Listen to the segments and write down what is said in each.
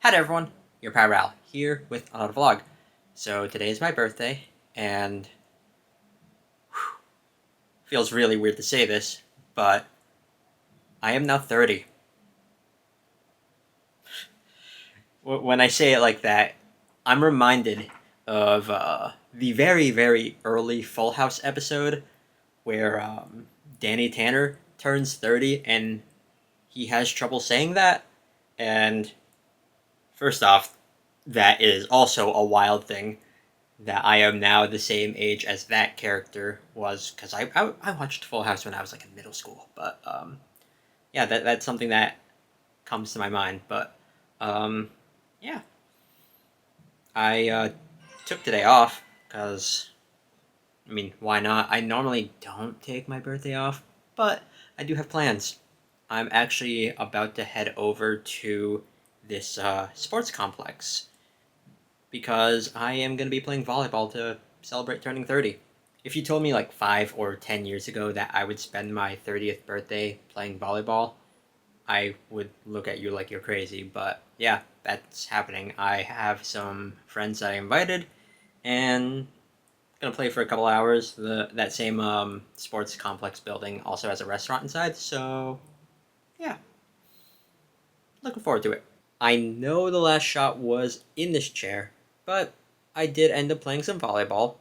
Hi there, everyone. Your Pal Ral here with another vlog. So today is my birthday, and feels really weird to say this, but I am now 30. When I say it like that, I'm reminded of the very, very early Full House episode where Danny Tanner turns 30 and he has trouble saying that. And first off, that is also a wild thing that I am now the same age as that character was, because I watched Full House when I was like in middle school. But yeah, that's something that comes to my mind. But yeah, I took today off because I mean, why not? I normally don't take my birthday off, but I do have plans. I'm actually about to head over to this sports complex because I am going to be playing volleyball to celebrate turning 30. If you told me like 5 or 10 years ago that I would spend my 30th birthday playing volleyball, I would look at you like you're crazy. But yeah, that's happening. I have some friends that I invited, and gonna play for a couple hours. That same sports complex building also has a restaurant inside, so yeah, looking forward to it. I know the last shot was in this chair, but I did end up playing some volleyball.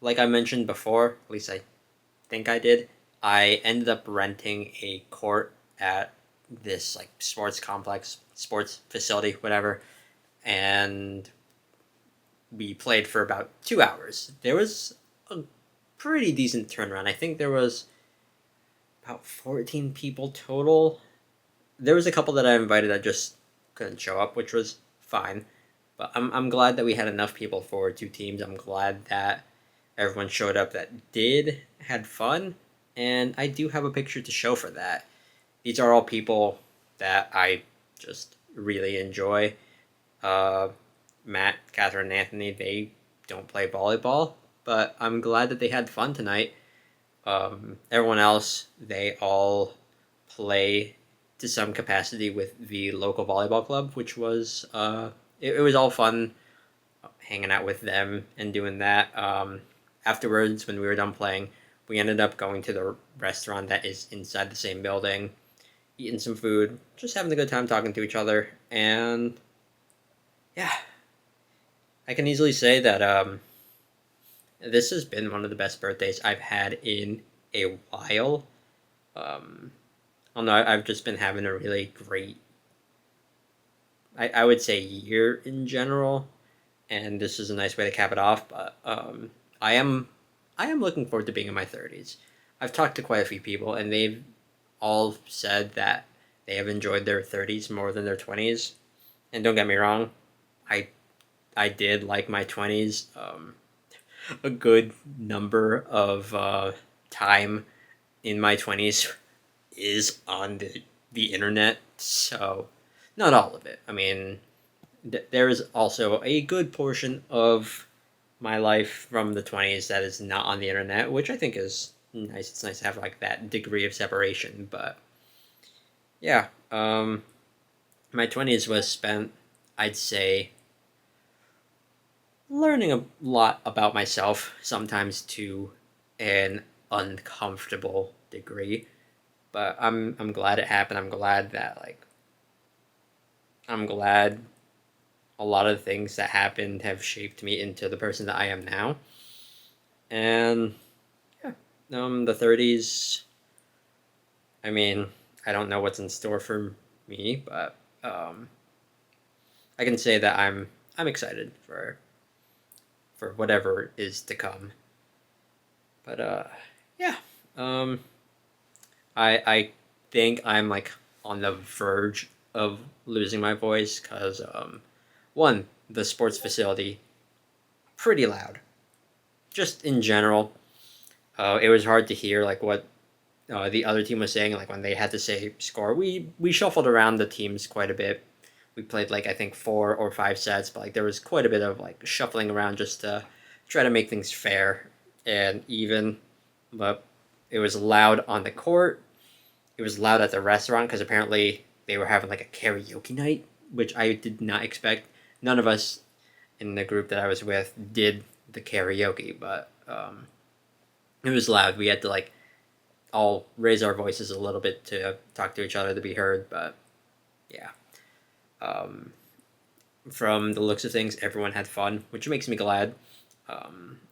Like I mentioned before, at least I think I did, I ended up renting a court at this like sports complex, sports facility, whatever, and we played for about 2 hours. There was a pretty decent turnaround. I think there was about 14 people total. There was a couple that I invited that just couldn't show up, which was fine. But I'm glad that we had enough people for two teams. I'm glad that everyone showed up that did, had fun, and I do have a picture to show for that. These are all people that I just really enjoy. Uh, Matt, Catherine, and Anthony, they don't play volleyball, but I'm glad that they had fun tonight. Everyone else, they all play to some capacity with the local volleyball club, which was it was all fun hanging out with them and doing that. Afterwards, when we were done playing, we ended up going to the restaurant that is inside the same building, eating some food, just having a good time talking to each other, and yeah, I can easily say that this has been one of the best birthdays I've had in a while. Um, I don't know, I've just been having a really great, I would say, year in general, and this is a nice way to cap it off. But I am I am looking forward to being in my 30s. I've talked to quite a few people, and they've all said that they have enjoyed their 30s more than their 20s. And don't get me wrong, I I did like my 20s. A good number of time in my 20s is on the internet, so not all of it. I mean, there is also a good portion of my life from the 20s that is not on the internet, which I think is nice. It's nice to have like that degree of separation, but yeah, my 20s was spent, I'd say, learning a lot about myself, sometimes to an uncomfortable degree. But I'm glad it happened. I'm glad a lot of things that happened have shaped me into the person that I am now. And yeah, the 30s. I mean, I don't know what's in store for me, but I can say that I'm excited for whatever is to come. But yeah, um, I think I'm like on the verge of losing my voice because one, the sports facility pretty loud. Just in general, it was hard to hear like what the other team was saying. Like when they had to say score, we shuffled around the teams quite a bit. We played like I think 4 or 5 sets, but like there was quite a bit of like shuffling around just to try to make things fair and even. But it was loud on the court. It was loud at the restaurant because apparently they were having like a karaoke night which I did not expect. None of us in the group that I was with did the karaoke, but it was loud. We had to like all raise our voices a little bit to talk to each other to be heard, but yeah. Um, from the looks of things, everyone had fun, which makes me glad.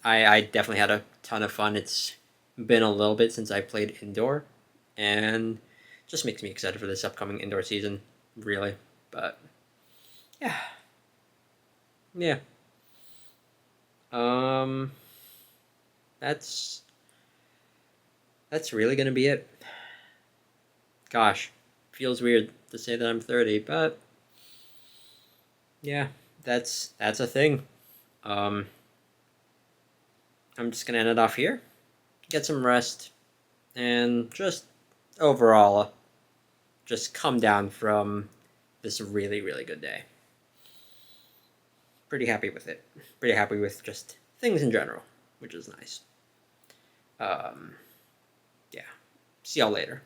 I definitely had a ton of fun. It's been a little bit since I played indoor, and just makes me excited for this upcoming indoor season, really. But yeah, yeah. Um, that's that's really gonna be it. Gosh, feels weird to say that I'm 30, but yeah, that's a thing. Um, I'm just gonna end it off here. Get some rest, and just overall, just come down from this really, really good day. Pretty happy with it. Pretty happy with just things in general, which is nice. Um, yeah. See y'all later.